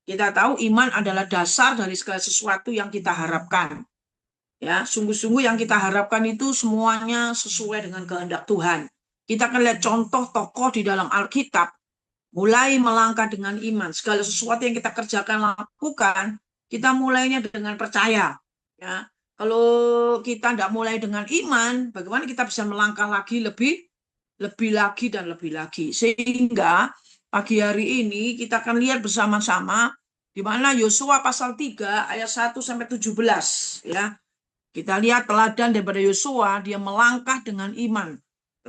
Kita tahu iman adalah dasar dari segala sesuatu yang kita harapkan. Ya, sungguh-sungguh yang kita harapkan itu semuanya sesuai dengan kehendak Tuhan. Kita akan lihat contoh tokoh di dalam Alkitab mulai melangkah dengan iman. Segala sesuatu yang kita kerjakan, lakukan, kita mulainya dengan percaya. Ya, kalau kita tidak mulai dengan iman, bagaimana kita bisa melangkah lagi lebih lagi dan lebih lagi. Sehingga pagi hari ini kita akan lihat bersama-sama di mana Yosua pasal 3 ayat 1 sampai 17 ya. Kita lihat teladan daripada Yosua, dia melangkah dengan iman.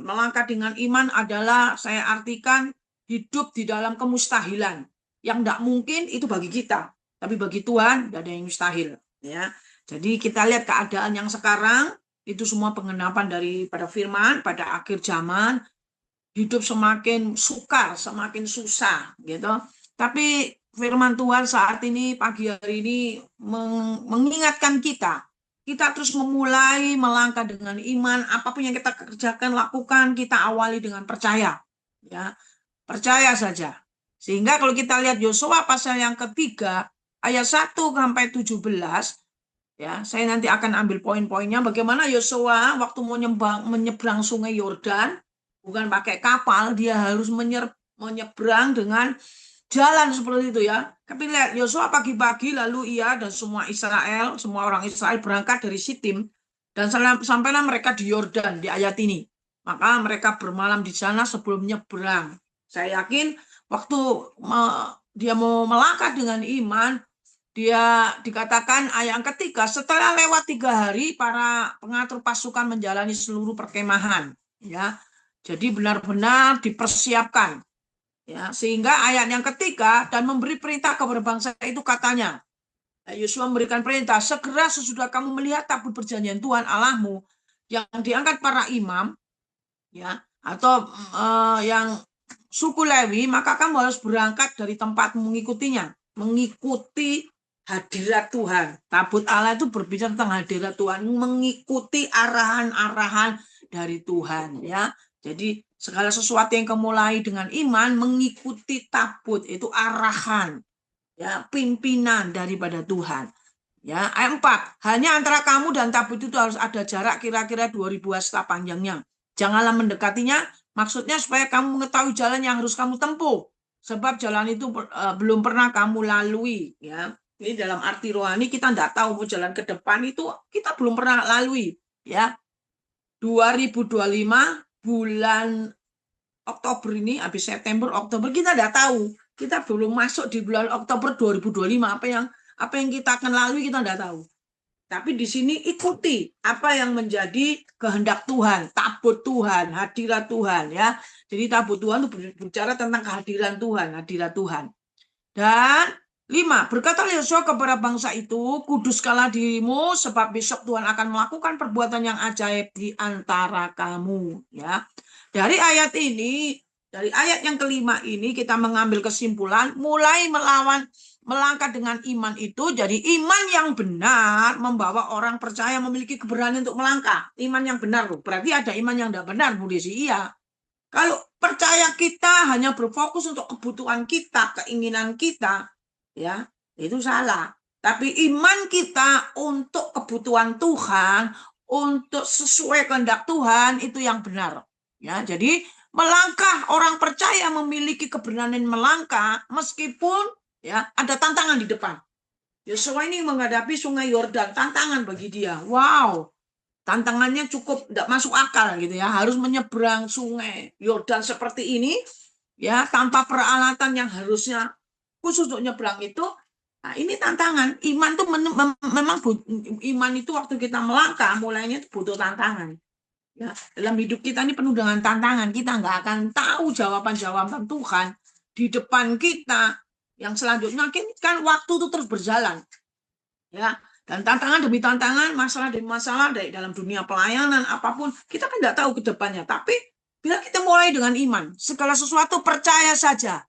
Melangkah dengan iman adalah saya artikan hidup di dalam kemustahilan. Yang tidak mungkin itu bagi kita, tapi bagi Tuhan tidak ada yang mustahil. Ya, jadi kita lihat keadaan yang sekarang itu semua pengenapan daripada firman pada akhir zaman. Hidup semakin sukar, semakin susah, gitu. Tapi firman Tuhan saat ini pagi hari ini mengingatkan kita terus memulai melangkah dengan iman. Apapun yang kita kerjakan, lakukan, kita awali dengan percaya. Ya, percaya saja. Sehingga kalau kita lihat Yosua pasal yang ketiga, ayat 1 sampai 17, ya, saya nanti akan ambil poin-poinnya bagaimana Yosua waktu mau menyeberang sungai Yordan, bukan pakai kapal, dia harus menyeberang dengan jalan seperti itu ya. Tapi lihat Yosua pagi-pagi lalu ia dan semua Israel, semua orang Israel berangkat dari Sitim dan sampailah mereka di Yordan di ayat ini. Maka mereka bermalam di sana sebelum nyebrang. Saya yakin waktu dia mau melangkah dengan iman, dia dikatakan ayat yang ketiga, setelah lewat 3 hari para pengatur pasukan menjalani seluruh perkemahan. Ya, jadi benar-benar dipersiapkan. Ya, sehingga ayat yang ketiga, dan memberi perintah kepada bangsa itu katanya, Yosua memberikan perintah, segera sesudah kamu melihat tabut perjanjian Tuhan Allahmu yang diangkat para imam, ya, atau yang suku Lewi, maka kamu harus berangkat dari tempat mengikutinya, mengikuti hadirat Tuhan. Tabut Allah itu berbicara tentang hadirat Tuhan, mengikuti arahan-arahan dari Tuhan, ya. Jadi segala sesuatu yang mulai dengan iman, mengikuti tabut itu arahan, ya, pimpinan daripada Tuhan. Ya, ayat 4, hanya antara kamu dan tabut itu harus ada jarak kira-kira 2000 hasta panjangnya. Janganlah mendekatinya, maksudnya supaya kamu mengetahui jalan yang harus kamu tempuh. Sebab jalan itu belum pernah kamu lalui. Ya, ini dalam arti rohani kita tidak tahu mau jalan ke depan itu kita belum pernah lalui. Ya, 2025 bulan Oktober ini, habis September, Oktober, kita tidak tahu. Kita belum masuk di bulan Oktober 2025. Apa yang kita akan lalui kita tidak tahu. Tapi di sini ikuti apa yang menjadi kehendak Tuhan, tabut Tuhan, hadirat Tuhan, ya. Jadi tabut Tuhan itu berbicara tentang kehadiran Tuhan, hadirat Tuhan. Dan 5, berkata Yosua kepada bangsa itu, kuduskanlah dirimu sebab besok Tuhan akan melakukan perbuatan yang ajaib di antara kamu, ya. Dari ayat ini, dari ayat yang kelima ini kita mengambil kesimpulan mulai melangkah dengan iman itu. Jadi iman yang benar membawa orang percaya memiliki keberanian untuk melangkah. Iman yang benar loh. Berarti ada iman yang tidak benar, Bu Desi. Iya. Kalau percaya kita hanya berfokus untuk kebutuhan kita, keinginan kita, ya, itu salah. Tapi iman kita untuk kebutuhan Tuhan, untuk sesuai kehendak Tuhan, itu yang benar. Ya, jadi melangkah, orang percaya memiliki keberanian melangkah meskipun ya ada tantangan di depan. Yosua ini menghadapi sungai Yordan, tantangan bagi dia. Wow, tantangannya cukup tidak masuk akal gitu ya, harus menyeberang sungai Yordan seperti ini ya tanpa peralatan yang harusnya khusus untuk nyebrang itu. Nah, ini tantangan. Iman tuh memang iman itu waktu kita melangkah mulainya butuh tantangan. Ya, dalam hidup kita ini penuh dengan tantangan. Kita nggak akan tahu jawaban-jawaban Tuhan di depan kita. Yang selanjutnya kan waktu itu terus berjalan. Ya, dan tantangan demi tantangan, masalah demi masalah dari dalam dunia pelayanan apapun, kita kan nggak tahu ke depannya. Tapi bila kita mulai dengan iman, segala sesuatu percaya saja.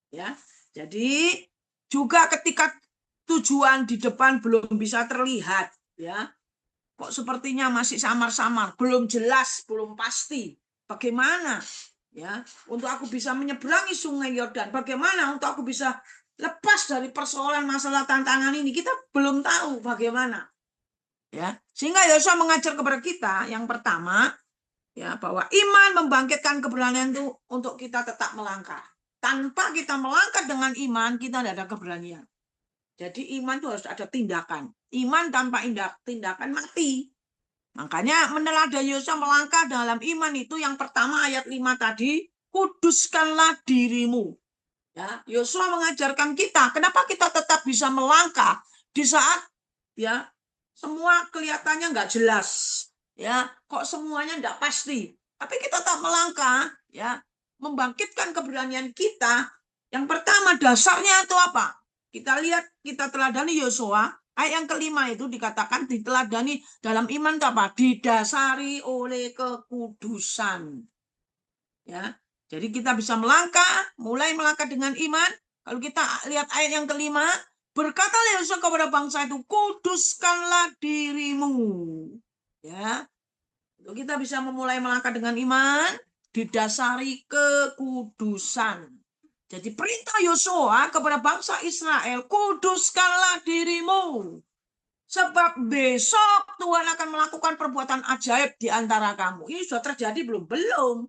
Ya, jadi juga ketika tujuan di depan belum bisa terlihat, ya, kok sepertinya masih samar-samar, belum jelas, belum pasti. Bagaimana? Ya, untuk aku bisa menyeberangi sungai Yordan, bagaimana untuk aku bisa lepas dari persoalan masalah tantangan ini, kita belum tahu bagaimana. Ya, sehingga Yosua mengajar kepada kita yang pertama, ya, bahwa iman membangkitkan keberanian itu untuk kita tetap melangkah. Tanpa kita melangkah dengan iman, kita tidak ada keberanian. Jadi iman itu harus ada tindakan. Iman tanpa tindakan mati. Makanya meneladani Yosua melangkah dalam iman itu yang pertama ayat 5 tadi, kuduskanlah dirimu. Ya, Yosua mengajarkan kita, kenapa kita tetap bisa melangkah di saat ya semua kelihatannya nggak jelas, ya kok semuanya nggak pasti. Tapi kita tetap melangkah, ya membangkitkan keberanian kita. Yang pertama dasarnya itu apa? Kita lihat, kita teladani Yosua, ayat yang kelima itu dikatakan diteladani dalam iman apa? Didasari oleh kekudusan. Ya, jadi kita bisa melangkah, mulai melangkah dengan iman. Kalau kita lihat ayat yang kelima, berkata Yosua kepada bangsa itu, kuduskanlah dirimu. Ya, kita bisa memulai melangkah dengan iman, didasari kekudusan. Jadi perintah Yosua kepada bangsa Israel, kuduskanlah dirimu. Sebab besok Tuhan akan melakukan perbuatan ajaib di antara kamu. Ini sudah terjadi belum? Belum.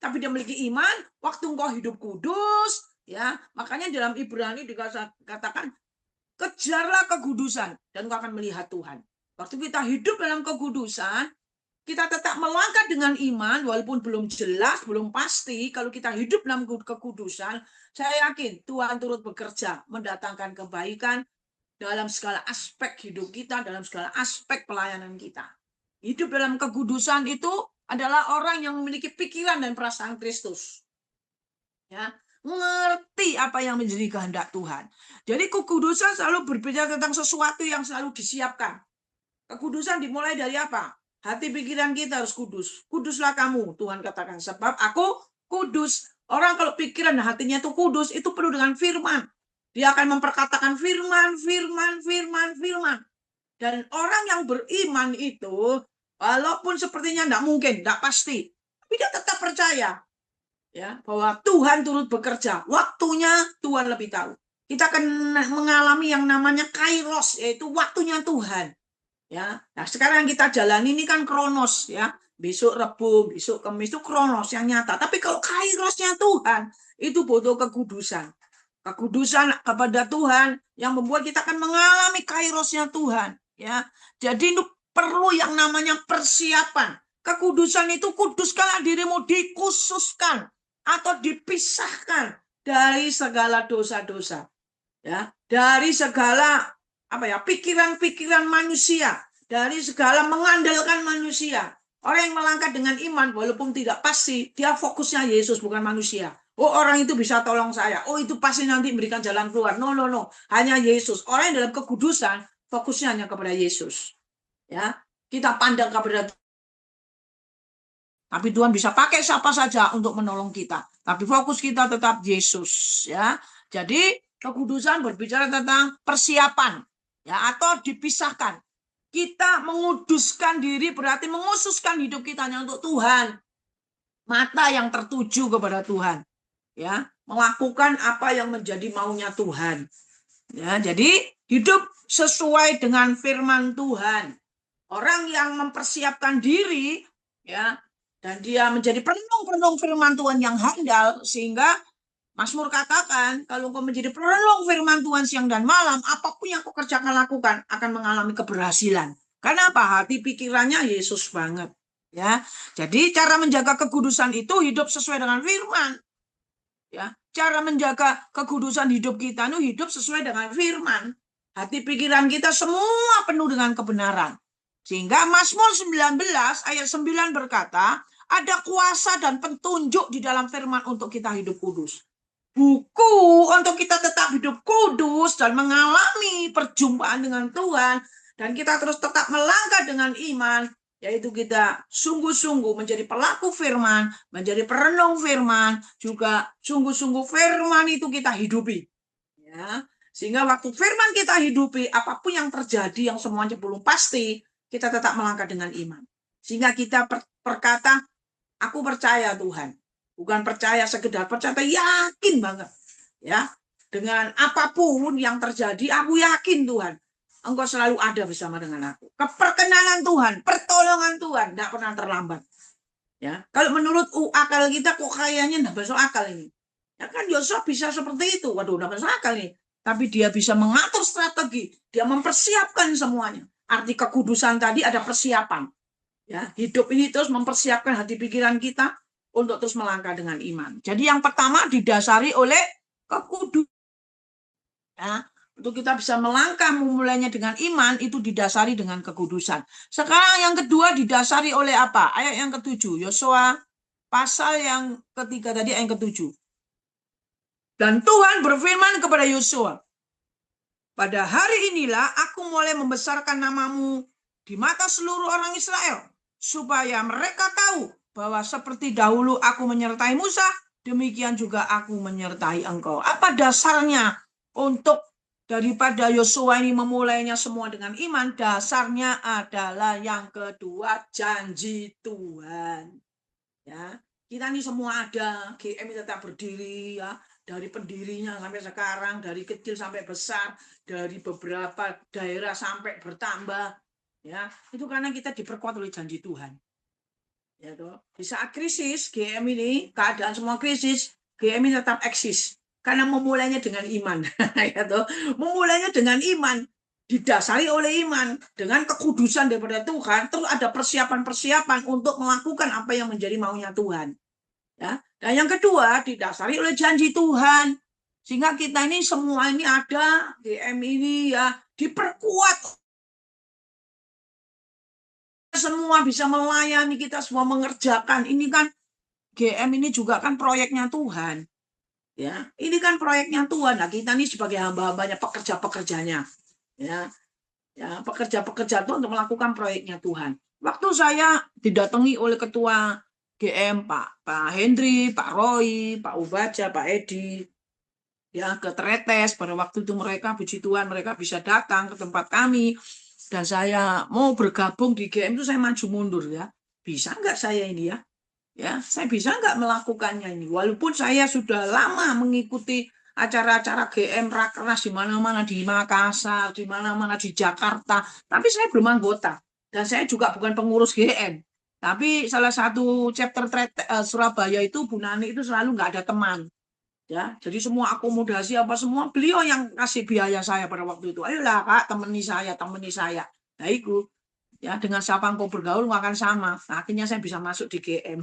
Tapi dia memiliki iman, waktu engkau hidup kudus, ya makanya dalam Ibrani dikatakan, kejarlah kekudusan, dan engkau akan melihat Tuhan. Waktu kita hidup dalam kekudusan, kita tetap melangkah dengan iman, walaupun belum jelas, belum pasti. Kalau kita hidup dalam kekudusan, saya yakin Tuhan turut bekerja, mendatangkan kebaikan dalam segala aspek hidup kita, dalam segala aspek pelayanan kita. Hidup dalam kekudusan itu adalah orang yang memiliki pikiran dan perasaan Kristus. Ya, mengerti apa yang menjadi kehendak Tuhan. Jadi kekudusan selalu berbicara tentang sesuatu yang selalu disiapkan. Kekudusan dimulai dari apa? Hati pikiran kita harus kudus. Kuduslah kamu, Tuhan katakan. Sebab aku kudus. Orang kalau pikiran dan hatinya itu kudus, itu penuh dengan firman. Dia akan memperkatakan firman. Dan orang yang beriman itu, walaupun sepertinya tidak mungkin, tidak pasti, tapi dia tetap percaya, ya, bahwa Tuhan turut bekerja. Waktunya Tuhan lebih tahu. Kita akan mengalami yang namanya kairos, yaitu waktunya Tuhan. Ya, nah sekarang kita jalani ini kan kronos, ya. Besok Rebu, besok Kamis itu kronos yang nyata. Tapi kalau kairosnya Tuhan, itu butuh kekudusan. Kekudusan kepada Tuhan yang membuat kita akan mengalami kairosnya Tuhan. Ya, jadi itu perlu yang namanya persiapan. Kekudusan itu kuduskanlah dirimu, dikhususkan atau dipisahkan dari segala dosa-dosa. Ya, dari segala pikiran-pikiran manusia, dari segala mengandalkan manusia. Orang yang melangkah dengan iman, walaupun tidak pasti, dia fokusnya Yesus, bukan manusia. Oh, orang itu bisa tolong saya. Oh, itu pasti nanti memberikan jalan keluar. No. Hanya Yesus. Orang yang dalam kekudusan, fokusnya hanya kepada Yesus. Ya, kita pandang kepada Tuhan. Tapi Tuhan bisa pakai siapa saja untuk menolong kita. Tapi fokus kita tetap Yesus. Ya, jadi kekudusan berbicara tentang persiapan, ya, atau dipisahkan. Kita menguduskan diri berarti menghususkan hidup kita hanya untuk Tuhan. Mata yang tertuju kepada Tuhan, ya, melakukan apa yang menjadi maunya Tuhan. Ya, jadi hidup sesuai dengan firman Tuhan. Orang yang mempersiapkan diri, ya, dan dia menjadi perenung firman Tuhan yang handal, sehingga Mazmur katakan, kalau kau menjadi perenung firman Tuhan siang dan malam, apapun yang kau kerjakan lakukan akan mengalami keberhasilan. Karena apa? Hati pikirannya Yesus banget. Ya, jadi cara menjaga kekudusan itu hidup sesuai dengan firman. Ya, cara menjaga kekudusan hidup kita itu hidup sesuai dengan firman. Hati pikiran kita semua penuh dengan kebenaran. Sehingga Mazmur 19 ayat 9 berkata, ada kuasa dan petunjuk di dalam firman untuk kita hidup kudus. Buku untuk kita tetap hidup kudus dan mengalami perjumpaan dengan Tuhan, dan kita terus tetap melangkah dengan iman, yaitu kita sungguh-sungguh menjadi pelaku firman, menjadi perenung firman, juga sungguh-sungguh firman itu kita hidupi. Ya, sehingga waktu firman kita hidupi, apapun yang terjadi yang semuanya belum pasti, kita tetap melangkah dengan iman. Sehingga kita berkata, aku percaya Tuhan. Bukan percaya sekedar percaya, yakin banget. Ya, dengan apapun yang terjadi, aku yakin Tuhan, Engkau selalu ada bersama dengan aku. Keperkenanan Tuhan, pertolongan Tuhan, tidak pernah terlambat. Ya, kalau menurut akal kita kok kayaknya tidak masuk akal ini. Ya kan Yosua bisa seperti itu. Waduh, tidak masuk akal nih. Tapi dia bisa mengatur strategi, dia mempersiapkan semuanya. Arti kekudusan tadi ada persiapan. Ya, hidup ini terus mempersiapkan hati pikiran kita untuk terus melangkah dengan iman. Jadi yang pertama didasari oleh kekudusan. Ya, untuk kita bisa melangkah memulainya dengan iman itu didasari dengan kekudusan. Sekarang yang kedua didasari oleh apa? Ayat yang ketujuh, Yosua pasal yang ketiga tadi ayat yang ketujuh. Dan Tuhan berfirman kepada Yosua, pada hari inilah aku mulai membesarkan namamu di mata seluruh orang Israel, supaya mereka tahu bahwa seperti dahulu aku menyertai Musa, demikian juga aku menyertai engkau. Apa dasarnya untuk daripada Yosua ini memulainya semua dengan iman? Dasarnya adalah yang kedua, janji Tuhan. Ya, kita ini semua ada, GM tetap berdiri ya, dari pendirinya sampai sekarang, dari kecil sampai besar, dari beberapa daerah sampai bertambah, ya itu karena kita diperkuat oleh janji Tuhan. Ya toh, di saat krisis GM ini keadaan semua krisis, GM ini tetap eksis karena memulainya dengan iman. Ya toh, memulainya dengan iman, didasari oleh iman dengan kekudusan daripada Tuhan, terus ada persiapan-persiapan untuk melakukan apa yang menjadi maunya Tuhan. Ya, dan yang kedua didasari oleh janji Tuhan, sehingga kita ini semua ini ada GM ini ya diperkuat, semua bisa melayani, kita semua mengerjakan. Ini kan GM ini juga kan proyeknya Tuhan. Ya, ini kan proyeknya Tuhan. Nah, kita ini sebagai hamba-hambanya, pekerja-pekerjanya. Ya, ya pekerja-pekerja itu untuk melakukan proyeknya Tuhan. Waktu saya didatangi oleh ketua GM Pak Hendri, Pak Roy, Pak Ubaja, Pak Edi, ya ke Tretes. Pada waktu itu mereka, puji Tuhan, mereka bisa datang ke tempat kami. Dan saya mau bergabung di GM itu saya maju mundur ya. Bisa nggak saya ini ya? Ya, saya bisa nggak melakukannya ini? Walaupun saya sudah lama mengikuti acara-acara GM Rakernas di mana-mana, di Makassar, di mana-mana di Jakarta, tapi saya belum anggota. Dan saya juga bukan pengurus GM. Tapi salah satu chapter Surabaya itu Bu Nani itu selalu nggak ada teman. Ya, jadi semua akomodasi apa semua beliau yang kasih biaya saya pada waktu itu. Ayolah Kak, temani saya, temani saya. Nah, itu ya dengan siapa engkau bergaul akan sama. Nah, akhirnya saya bisa masuk di GM.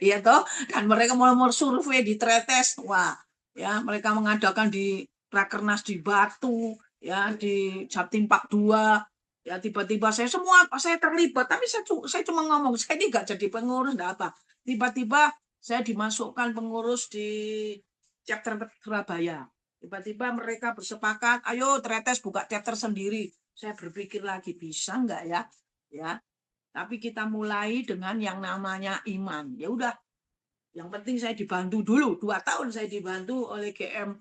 Iya toh, dan mereka mau survei di Tretes. Wah, ya mereka mengadakan di Rakernas di Batu, ya di Jatim Pak 2. Ya tiba-tiba saya terlibat, tapi saya cuma ngomong, saya ini nggak jadi pengurus, enggak apa. Tiba-tiba saya dimasukkan pengurus di chapter Surabaya. Tiba-tiba mereka bersepakat, ayo Tretes buka chapter sendiri. Saya berpikir lagi, bisa nggak ya? Ya, tapi kita mulai dengan yang namanya iman. Ya udah, yang penting saya dibantu dulu. 2 tahun saya dibantu oleh GM,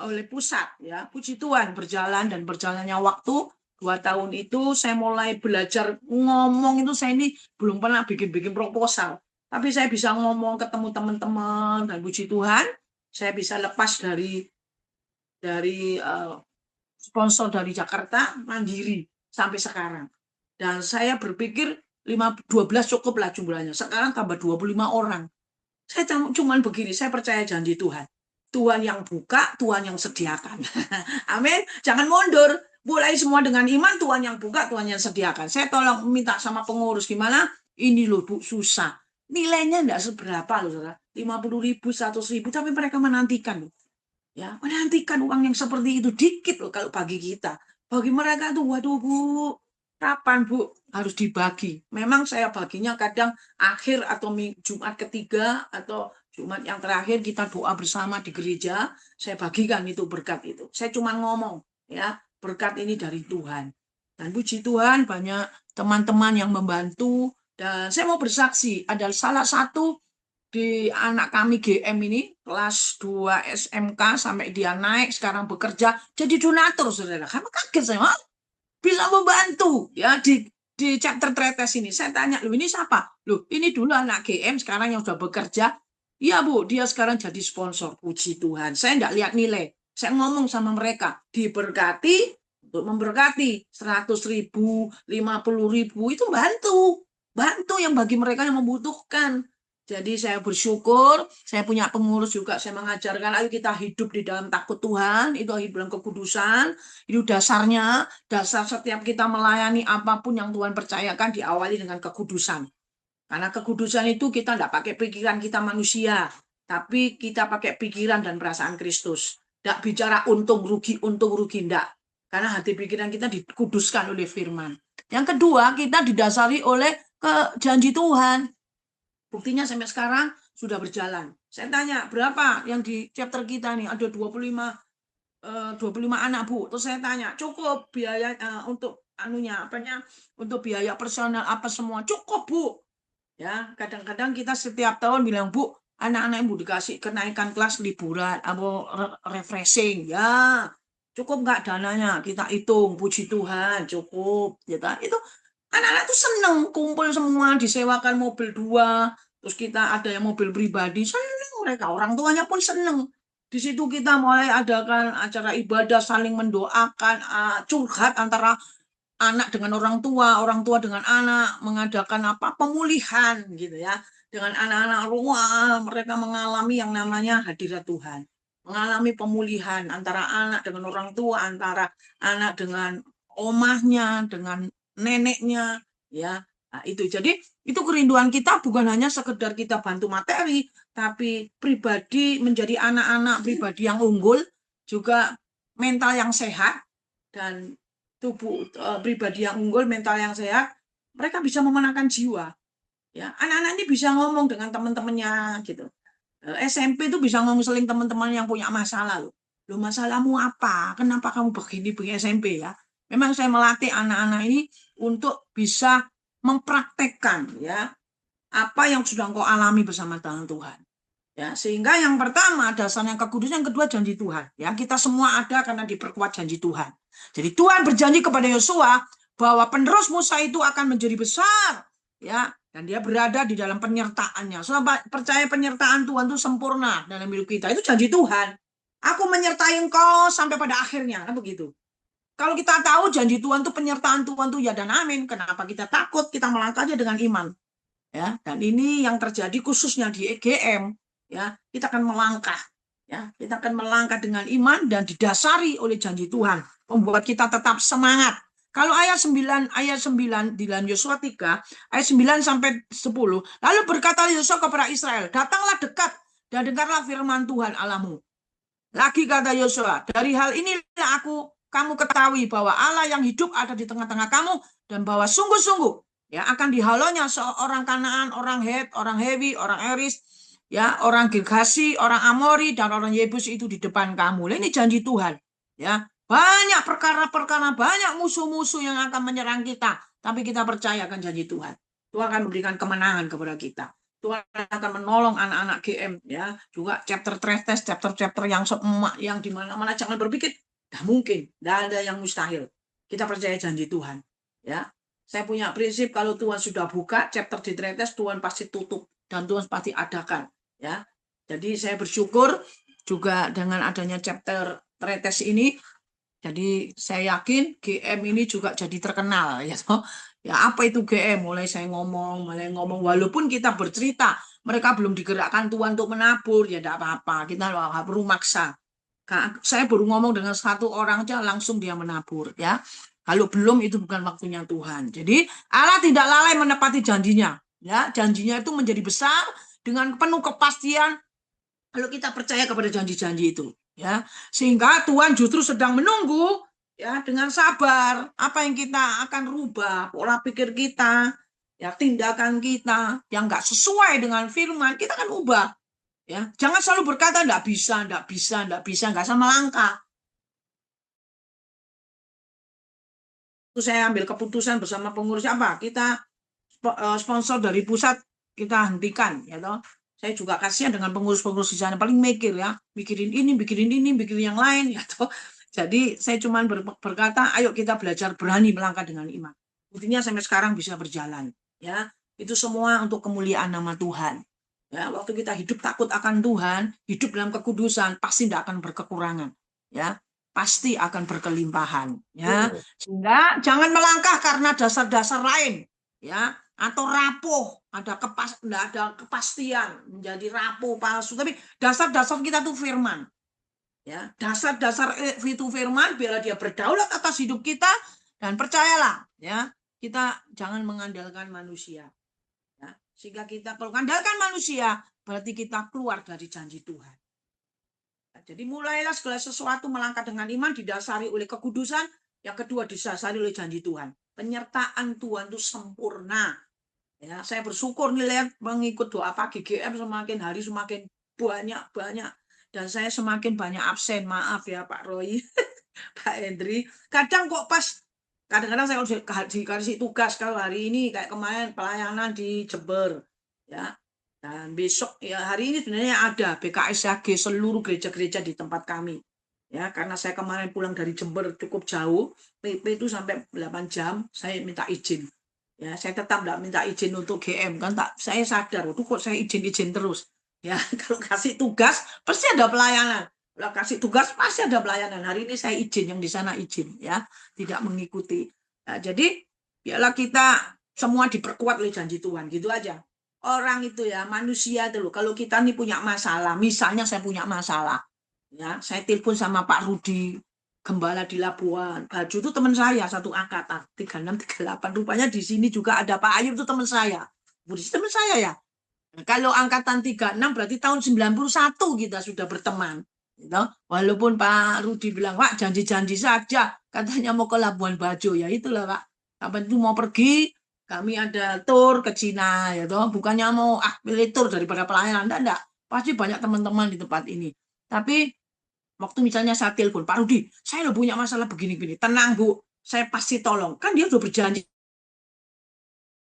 oleh pusat. Ya, puji Tuhan berjalan dan berjalannya waktu. 2 tahun itu saya mulai belajar ngomong itu saya ini belum pernah bikin-bikin proposal. Tapi saya bisa ngomong ketemu teman-teman dan puji Tuhan saya bisa lepas dari sponsor dari Jakarta mandiri sampai sekarang. Dan saya berpikir 12 cukup lah jumlahnya. Sekarang tambah 25 orang. Saya cuma begini, saya percaya janji Tuhan. Tuhan yang buka, Tuhan yang sediakan. Amin. Jangan mundur. Mulai semua dengan iman, Tuhan yang buka, Tuhan yang sediakan. Saya tolong minta sama pengurus, gimana? Ini loh Bu, susah. Nilainya enggak seberapa loh, saudara. 50.000, 100.000, tapi mereka menantikan loh. Ya, menantikan uang yang seperti itu dikit loh kalau bagi kita. Bagi mereka tuh, waduh Bu, kapan Bu harus dibagi? Memang saya baginya kadang akhir atau Jumat ketiga atau Jumat yang terakhir kita doa bersama di gereja, saya bagikan itu berkat itu. Saya cuma ngomong, ya, berkat ini dari Tuhan. Dan puji Tuhan banyak teman-teman yang membantu dan saya mau bersaksi ada salah satu di anak kami GM ini kelas 2 SMK sampai dia naik sekarang bekerja jadi donatur saudara. Kamu kaget saya bisa membantu ya di chapter Tretes ini. Saya tanya, loh ini siapa? Loh ini dulu anak GM sekarang yang sudah bekerja. Iya Bu, dia sekarang jadi sponsor. Puji Tuhan. Saya enggak lihat nilai. Saya ngomong sama mereka, diberkati untuk memberkati. 100.000, 50.000 itu bantu. Bantu yang bagi mereka yang membutuhkan. Jadi saya bersyukur, saya punya pengurus juga, saya mengajarkan, ayo kita hidup di dalam takut Tuhan, itu hidup dalam kekudusan, itu dasarnya, dasar setiap kita melayani apapun yang Tuhan percayakan diawali dengan kekudusan. Karena kekudusan itu kita tidak pakai pikiran kita manusia, tapi kita pakai pikiran dan perasaan Kristus. Tidak bicara untung rugi, enggak. Karena hati pikiran kita dikuduskan oleh firman. Yang kedua, kita didasari oleh janji Tuhan. Buktinya sampai sekarang sudah berjalan. Saya tanya, berapa yang di chapter kita nih? Ada 25 anak Bu. Terus saya tanya, cukup biaya untuk untuk biaya personal apa semua? Cukup Bu. Ya, kadang-kadang kita setiap tahun bilang, Bu, anak-anak Ibu dikasih kenaikan kelas liburan atau refreshing. Ya, cukup nggak dananya? Kita hitung, puji Tuhan, cukup. Ya, itu anak-anak tuh seneng kumpul semua, disewakan mobil 2, terus kita ada yang mobil pribadi, seneng mereka. Orang tuanya pun seneng. Di situ kita mulai adakan acara ibadah, saling mendoakan, curhat antara anak dengan orang tua dengan anak, mengadakan pemulihan gitu ya. Dengan anak-anak rumah mereka mengalami yang namanya hadirat Tuhan. Mengalami pemulihan antara anak dengan orang tua, antara anak dengan omahnya, dengan neneknya, ya. Nah, itu. Jadi itu kerinduan kita bukan hanya sekedar kita bantu materi, tapi pribadi menjadi anak-anak pribadi yang unggul, juga mental yang sehat dan tubuh pribadi yang unggul, mental yang sehat, mereka bisa memenangkan jiwa. Ya, anak-anak ini bisa ngomong dengan teman-temannya gitu. SMP itu bisa ngomong teman-teman yang punya masalah loh. Loh, masalahmu apa? Kenapa kamu begini SMP ya? Memang saya melatih anak-anak ini untuk bisa mempraktekkan ya apa yang sudah engkau alami bersama dengan Tuhan. Ya, sehingga yang pertama dasarnya kekudusan, yang kedua janji Tuhan. Ya, kita semua ada karena diperkuat janji Tuhan. Jadi Tuhan berjanji kepada Yosua bahwa penerus Musa itu akan menjadi besar, ya, dan dia berada di dalam penyertaannya. So, percaya penyertaan Tuhan itu sempurna dalam hidup kita. Itu janji Tuhan. Aku menyertai engkau sampai pada akhirnya, kan begitu. Kalau kita tahu janji Tuhan itu, penyertaan Tuhan itu ya dan amin, kenapa kita takut? Kita melangkahnya dengan iman. Ya, dan ini yang terjadi khususnya di EGM. Ya, kita akan melangkah, ya, kita akan melangkah dengan iman dan didasari oleh janji Tuhan, membuat kita tetap semangat. Kalau ayat 9 di dalam Yosua 3 ayat 9 sampai 10, lalu berkata Yosua kepada Israel, datanglah dekat dan dengarlah firman Tuhan Allahmu. Lagi kata Yosua, dari hal inilah kamu ketahui bahwa Allah yang hidup ada di tengah-tengah kamu, dan bahwa sungguh-sungguh ya akan dihalonya seorang Kanaan, orang Het, orang Hewi, orang Eris, ya, orang Girgasi, orang Amori, dan orang Yebus itu di depan kamu. Ini janji Tuhan. Ya, banyak perkara-perkara, banyak musuh-musuh yang akan menyerang kita, tapi kita percaya akan janji Tuhan. Tuhan akan memberikan kemenangan kepada kita. Tuhan akan menolong anak-anak GM, ya. Juga chapter test, chapter yang di mana-mana, jangan berpikir tidak mungkin, tidak ada yang mustahil. Kita percaya janji Tuhan. Ya, saya punya prinsip, kalau Tuhan sudah buka chapter di test, Tuhan pasti tutup dan Tuhan pasti adakan. Ya, jadi saya bersyukur juga dengan adanya chapter test ini. Jadi saya yakin GM ini juga jadi terkenal, ya. Ya, apa itu GM? Mulai ngomong, walaupun kita bercerita, mereka belum digerakkan Tuhan untuk menabur, ya tidak apa-apa. Kita nggak perlu maksa. Saya baru ngomong dengan satu orang aja langsung dia menabur, ya. Kalau belum, itu bukan waktunya Tuhan. Jadi Allah tidak lalai menepati janjinya, ya. Janjinya itu menjadi besar dengan penuh kepastian kalau kita percaya kepada janji-janji itu, ya. Sehingga Tuhan justru sedang menunggu, ya, dengan sabar apa yang kita akan rubah, pola pikir kita, ya, tindakan kita yang nggak sesuai dengan firman, kita akan ubah. Ya, jangan selalu berkata enggak bisa, enggak sama langkah. Itu saya ambil keputusan bersama pengurus apa? Kita sponsor dari pusat kita hentikan, ya toh. Saya juga kasihan dengan pengurus-pengurus di sana, paling mikir ya, mikirin ini, bikin yang lain, ya toh. Jadi saya cuma berkata, ayo kita belajar berani melangkah dengan iman. Intinya sampai sekarang bisa berjalan, ya. Itu semua untuk kemuliaan nama Tuhan. Ya, waktu kita hidup takut akan Tuhan, hidup dalam kekudusan, pasti tidak akan berkekurangan. Ya, pasti akan berkelimpahan. Ya, sehingga jangan melangkah karena dasar-dasar lain. Ya, atau rapuh, tidak ada kepastian, menjadi rapuh, palsu. Tapi dasar-dasar kita tuh firman. Ya, dasar-dasar itu firman, biarlah dia berdaulat atas hidup kita, dan percayalah, ya, kita jangan mengandalkan manusia. Ya, sehingga kita kalau mengandalkan manusia, berarti kita keluar dari janji Tuhan. Ya, jadi mulailah segala sesuatu melangkah dengan iman didasari oleh kekudusan, yang kedua didasari oleh janji Tuhan. Penyertaan Tuhan itu sempurna. Ya, saya bersyukur nih lihat mengikut doa pagi GM semakin hari semakin banyak. Dan saya semakin banyak absen. Maaf ya Pak Roy, Pak Hendri. Kadang-kadang saya dikasih tugas kalau hari ini kayak kemarin pelayanan di Jember. Ya, dan besok ya hari ini sebenarnya ada BKSAG seluruh gereja-gereja di tempat kami. Ya, karena saya kemarin pulang dari Jember cukup jauh, PP itu sampai 8 jam, saya minta izin. Ya, saya tetap tidak minta izin untuk GM kan saya sadar, waduh kok saya izin terus. Ya, kalau kasih tugas pasti ada pelayanan. Kalau kasih tugas pasti ada pelayanan. Hari ini saya izin, yang di sana izin ya, tidak mengikuti. Nah, jadi biarlah kita semua diperkuat oleh janji Tuhan, gitu aja. Orang itu ya, manusia itu loh. Kalau kita nih punya masalah, misalnya saya punya masalah, ya, saya telepon sama Pak Rudi, gembala di Labuan Bajo itu teman saya satu angkatan 36 38. Rupanya di sini juga ada Pak Ayub itu teman saya. Teman saya ya. Nah, kalau angkatan 36 berarti tahun 91 kita sudah berteman. Gitu. Walaupun Pak Rudi bilang, Pak janji-janji saja katanya mau ke Labuan Bajo, ya itulah Pak. Kapan itu mau pergi, kami ada tour ke Cina, ya toh. Bukannya mau pilih tour daripada pelayanan, enggak. Pasti banyak teman-teman di tempat ini. Tapi waktu misalnya saya telepon, Pak Rudi, saya udah punya masalah begini-begini. Tenang Bu, saya pasti tolong. Kan dia udah berjanji.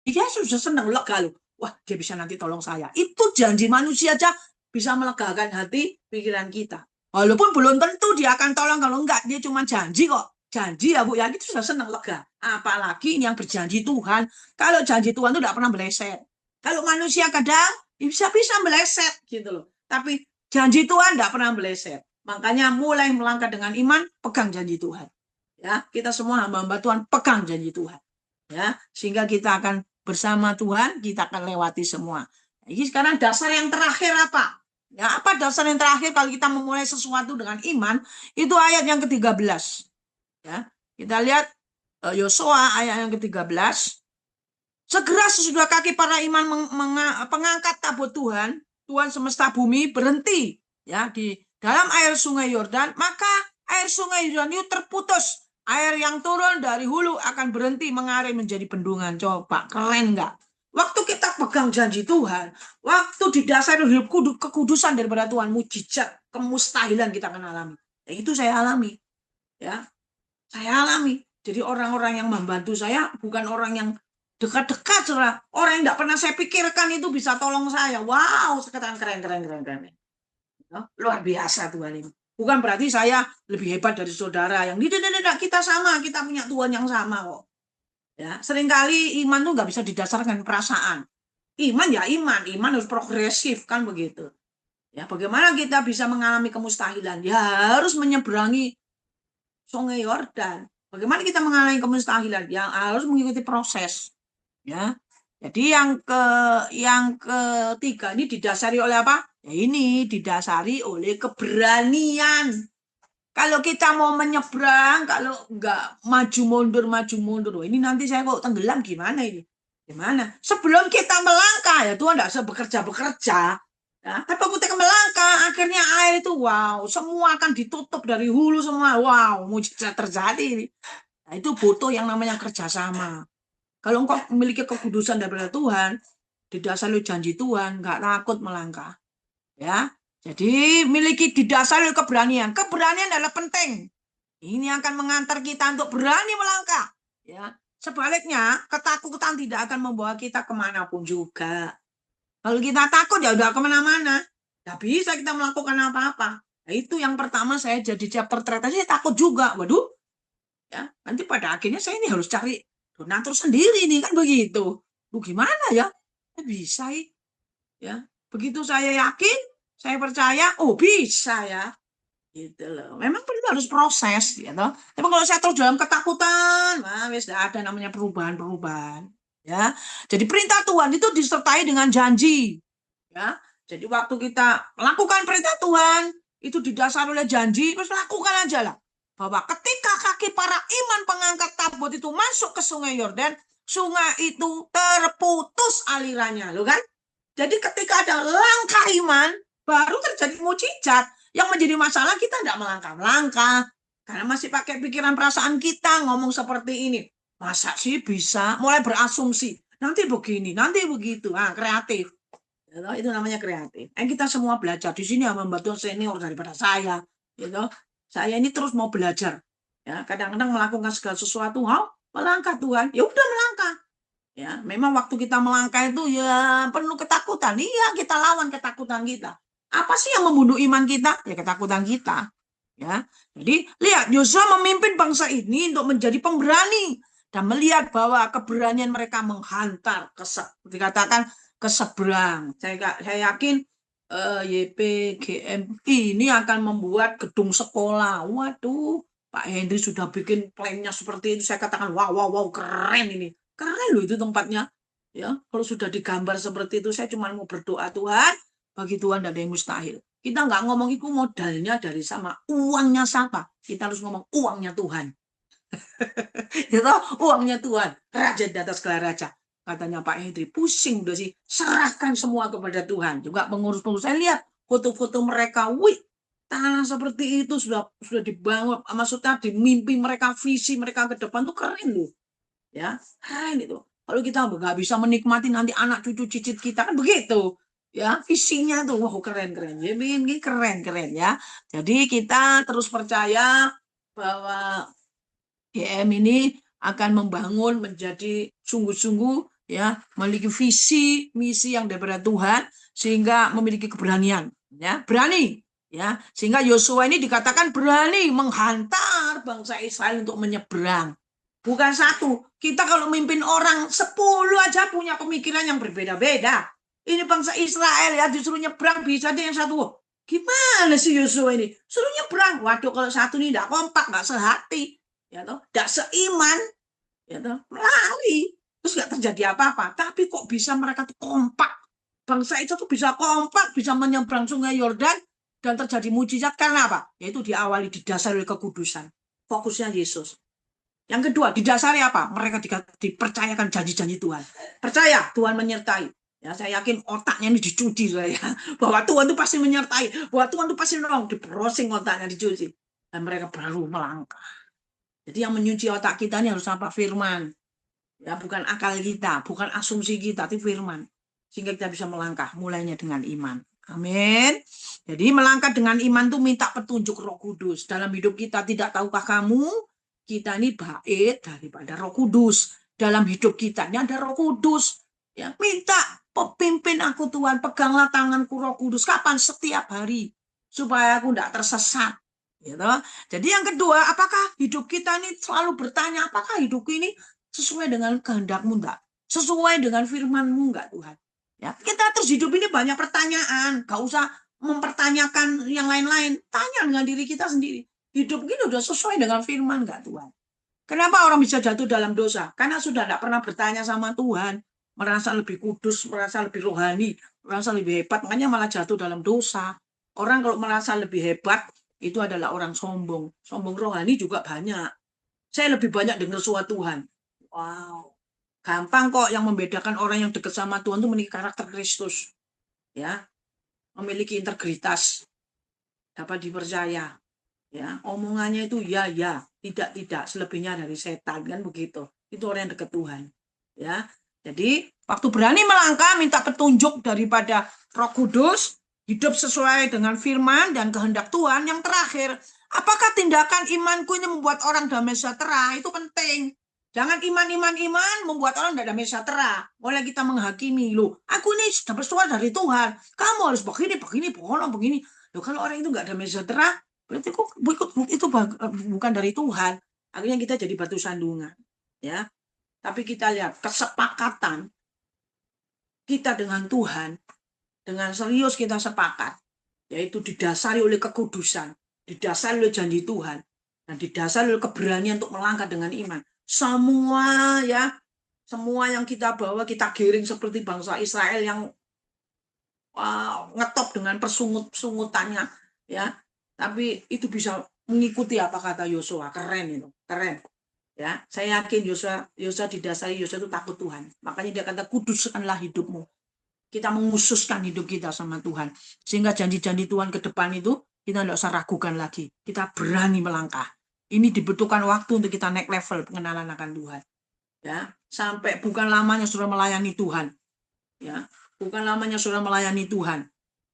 Dia sudah senang, lega loh. Wah, dia bisa nanti tolong saya. Itu janji manusia aja bisa melegakan hati, pikiran kita. Walaupun belum tentu dia akan tolong, kalau enggak, dia cuma janji kok. Janji ya Bu, ya itu sudah senang, lega. Apalagi ini yang berjanji Tuhan. Kalau janji Tuhan itu tidak pernah meleset. Kalau manusia kadang bisa meleset gitu loh. Tapi janji Tuhan tidak pernah meleset. Makanya mulai melangkah dengan iman, pegang janji Tuhan. Ya, kita semua hamba-hamba Tuhan pegang janji Tuhan. Ya, sehingga kita akan bersama Tuhan, kita akan lewati semua. Ini sekarang dasar yang terakhir apa? Ya, apa dasar yang terakhir kalau kita memulai sesuatu dengan iman? Itu ayat yang ke-13. Ya, kita lihat Yosua ayat yang ke-13. Segera sesudah kaki para iman pengangkat tabut Tuhan, Tuhan semesta bumi berhenti ya di dalam air sungai Yordan, maka air sungai Yordan itu terputus. Air yang turun dari hulu akan berhenti mengalir menjadi bendungan. Coba, keren nggak? Waktu kita pegang janji Tuhan, waktu didasari hidup kekudusan daripada Tuhan, mujizat, kemustahilan kita akan alami. Ya, itu saya alami. Ya, saya alami. Jadi orang-orang yang membantu saya bukan orang yang dekat-dekat, saudara. Orang yang tidak pernah saya pikirkan itu bisa tolong saya. Wow, sekarang keren. Luar biasa Tuhan ini. Bukan berarti saya lebih hebat dari saudara yang tidak, kita sama, kita punya Tuhan yang sama kok. Ya, seringkali iman tuh nggak bisa didasarkan perasaan. Iman ya iman harus progresif kan begitu. Ya, bagaimana kita bisa mengalami kemustahilan? Ya harus menyeberangi Sungai Yordan. Bagaimana kita mengalami kemustahilan? Yang harus mengikuti proses. Ya, jadi yang ketiga ini didasari oleh apa? Ya ini didasari oleh keberanian. Kalau kita mau menyeberang, kalau nggak maju mundur, ini nanti saya kok tenggelam gimana ini? Gimana? Sebelum kita melangkah ya Tuhan tidak usah bekerja. Ya, tapi kita melangkah, akhirnya air itu wow, semua akan ditutup dari hulu semua. Wow, mujizat terjadi ini. Nah, itu butuh yang namanya kerjasama. Kalau engkau memiliki kekudusan daripada Tuhan, didasari janji Tuhan, nggak takut melangkah. Ya, jadi miliki didasari keberanian. Keberanian adalah penting. Ini akan mengantar kita untuk berani melangkah. Ya, sebaliknya ketakutan tidak akan membawa kita kemanapun juga. Kalau kita takut ya udah kemana-mana. Nggak bisa kita melakukan apa-apa. Nah, itu yang pertama saya jadi chapter track. Saya takut juga. Waduh, ya nanti pada akhirnya saya ini harus cari donatur sendiri nih kan begitu. Lu gimana ya? Bisa ya. Begitu saya yakin, saya percaya, oh bisa ya. Gitu loh. Memang perlu harus proses, gitu. Tapi kalau saya terus dalam ketakutan, wah, wis tidak ada namanya perubahan-perubahan. Ya, jadi perintah Tuhan itu disertai dengan janji. Ya, jadi waktu kita lakukan perintah Tuhan itu didasari oleh janji, terus lakukan aja lah. Bahwa ketika kaki para iman pengangkat tabut itu masuk ke sungai Yordan, sungai itu terputus alirannya, loh kan? Jadi ketika ada langkah iman, baru terjadi mujizat. Yang menjadi masalah kita tidak melangkah-melangkah. Karena masih pakai pikiran perasaan kita ngomong seperti ini. Masa sih bisa? Mulai berasumsi. Nanti begini, nanti begitu. Ah, kreatif. Itu namanya kreatif. Kita semua belajar. Di sini yang membantu senior daripada saya. Gitu. Saya ini terus mau belajar. Ya, kadang-kadang melakukan segala sesuatu. Melangkah Tuhan. Ya udah melangkah. Ya, memang waktu kita melangkah itu ya penuh ketakutan. Iya, kita lawan ketakutan kita. Apa sih yang membunuh iman kita? Ya ketakutan kita. Ya. Jadi, lihat Yosua memimpin bangsa ini untuk menjadi pemberani dan melihat bahwa keberanian mereka menghantar dikatakan ke seberang. Saya yakin YPGMI ini akan membuat gedung sekolah. Waduh, Pak Henry sudah bikin plannya seperti itu. Saya katakan wow wow wow keren ini. Keren loh itu tempatnya. Ya, kalau sudah digambar seperti itu, saya cuma mau berdoa Tuhan, bagi Tuhan tidak ada yang mustahil. Kita nggak ngomong itu modalnya dari sama, uangnya siapa? Kita harus ngomong uangnya Tuhan. Itu uangnya Tuhan, raja di atas gelar raja. Katanya Pak Hendri, pusing udah sih, serahkan semua kepada Tuhan. Juga pengurus-pengurus, saya lihat foto-foto mereka, wih, tanah seperti itu sudah dibangun, maksudnya di mimpi mereka, visi mereka ke depan tuh keren loh. Ya, keren itu. Kalau kita nggak bisa menikmati nanti anak cucu cicit kita kan begitu. Ya, visinya tuh wah keren-keren. Ya, ini keren-keren ya. Jadi kita terus percaya bahwa GM ini akan membangun menjadi sungguh-sungguh ya, memiliki visi, misi yang daripada Tuhan sehingga memiliki keberanian, ya, berani, ya. Sehingga Yosua ini dikatakan berani menghantar bangsa Israel untuk menyeberang. Bukan satu. Kita kalau memimpin orang 10 aja punya pemikiran yang berbeda-beda. Ini bangsa Israel ya disuruh nyebrang bisa aja yang satu. Gimana sih Yosua ini? Suruh nyebrang. Waduh kalau satu ini tidak kompak, nggak sehati, ya toh, tidak seiman, ya toh, lari. Terus nggak terjadi apa-apa. Tapi kok bisa mereka tuh kompak? Bangsa itu tuh bisa kompak, bisa menyeberang sungai Yordan dan terjadi mujizat karena apa? Yaitu diawali didasari oleh kekudusan. Fokusnya Yesus. Yang kedua, didasari apa? Mereka dipercayakan janji-janji Tuhan. Percaya Tuhan menyertai. Ya, saya yakin otaknya ini dicuci saya. Bahwa Tuhan itu pasti menyertai. Bahwa Tuhan itu pasti menolong. Dibrowsing otaknya, dicuci. Dan mereka baru melangkah. Jadi yang menyuci otak kita ini harus apa? Firman. Ya, bukan akal kita, bukan asumsi kita, tapi firman. Sehingga kita bisa melangkah. Mulainya dengan iman. Amin. Jadi melangkah dengan iman itu minta petunjuk Roh Kudus. Dalam hidup kita tidak tahukah kamu? Kita ini baik daripada Roh Kudus. Dalam hidup kita ini ada Roh Kudus. Ya, minta pimpin aku Tuhan, peganglah tanganku Roh Kudus. Kapan? Setiap hari. Supaya aku tidak tersesat. Gitu. Jadi yang kedua, apakah hidup kita ini selalu bertanya, apakah hidup ini sesuai dengan kehendakmu enggak? Sesuai dengan firmanmu enggak Tuhan? Ya, kita terus hidup ini banyak pertanyaan. Gak usah mempertanyakan yang lain-lain. Tanya dengan diri kita sendiri. Hidup ini udah sesuai dengan firman nggak Tuhan? Kenapa orang bisa jatuh dalam dosa? Karena sudah tidak pernah bertanya sama Tuhan. Merasa lebih kudus, merasa lebih rohani, merasa lebih hebat. Makanya malah jatuh dalam dosa. Orang kalau merasa lebih hebat, itu adalah orang sombong. Sombong rohani juga banyak. Saya lebih banyak dengar suara Tuhan. Wow. Gampang kok yang membedakan orang yang dekat sama Tuhan itu memiliki karakter Kristus. Ya, memiliki integritas. Dapat dipercaya. Ya, omongannya itu ya, tidak, selebihnya dari setan kan begitu. Itu orang yang dekat Tuhan. Ya, jadi waktu berani melangkah minta petunjuk daripada Roh Kudus, hidup sesuai dengan firman dan kehendak Tuhan. Yang terakhir, apakah tindakan imanku ini membuat orang damai sejahtera? Itu penting. Jangan iman membuat orang tidak damai sejahtera. Mulai kita menghakimi, loh, aku ini sudah bersuara dari Tuhan. Kamu harus begini, begini. Loh, kalau orang itu nggak damai sejahtera, berarti itu bukan dari Tuhan. Akhirnya kita jadi batu sandungan. Ya. Tapi kita lihat kesepakatan kita dengan Tuhan dengan serius kita sepakat, yaitu didasari oleh kekudusan, didasari oleh janji Tuhan, dan didasari oleh keberanian untuk melangkah dengan iman. Semua ya, semua yang kita bawa kita giring seperti bangsa Israel yang ngetop dengan persungut-sungutannya, ya. Tapi itu bisa mengikuti apa kata Yosua. Keren itu, keren. Ya, saya yakin Yosua didasari Yosua itu takut Tuhan. Makanya dia kata kuduskanlah hidupmu. Kita mengususkan hidup kita sama Tuhan. Sehingga janji-janji Tuhan ke depan itu kita tidak usah ragukan lagi. Kita berani melangkah. Ini dibutuhkan waktu untuk kita naik level pengenalan akan Tuhan. Ya, sampai bukan lamanya sudah melayani Tuhan. Ya, bukan lamanya sudah melayani Tuhan.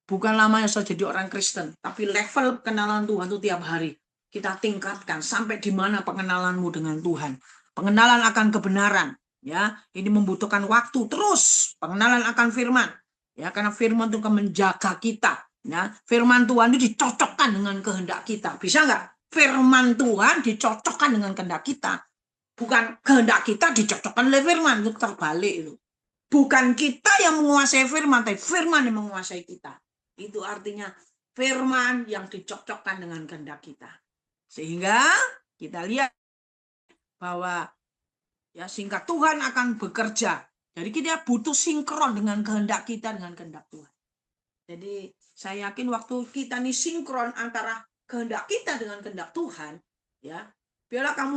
Bukan lamanya sudah jadi orang Kristen, tapi level pengenalan Tuhan itu tiap hari kita tingkatkan sampai di mana pengenalanmu dengan Tuhan. Pengenalan akan kebenaran, ya. Ini membutuhkan waktu terus. Pengenalan akan firman, ya, karena firman itu akan menjaga kita, ya. Firman Tuhan itu dicocokkan dengan kehendak kita. Bisa nggak? Firman Tuhan dicocokkan dengan kehendak kita. Bukan kehendak kita dicocokkan oleh firman, itu terbalik itu. Bukan kita yang menguasai firman, tapi firman yang menguasai kita. Itu artinya firman yang dicocokkan dengan kehendak kita. Sehingga kita lihat bahwa ya sehingga Tuhan akan bekerja. Jadi kita butuh sinkron dengan kehendak kita dengan kehendak Tuhan. Jadi saya yakin waktu kita nih sinkron antara kehendak kita dengan kehendak Tuhan, ya. Biarlah kamu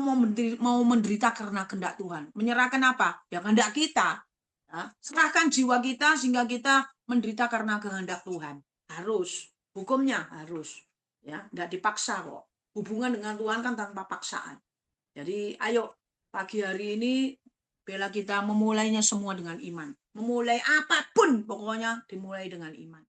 mau menderita karena kehendak Tuhan. Menyerahkan apa? Ya kehendak kita. Ya, serahkan jiwa kita sehingga kita menderita karena kehendak Tuhan. Harus. Hukumnya harus. Ya, enggak dipaksa kok. Hubungan dengan Tuhan kan tanpa paksaan. Jadi ayo pagi hari ini bela kita memulainya semua dengan iman. Memulai apapun pokoknya dimulai dengan iman.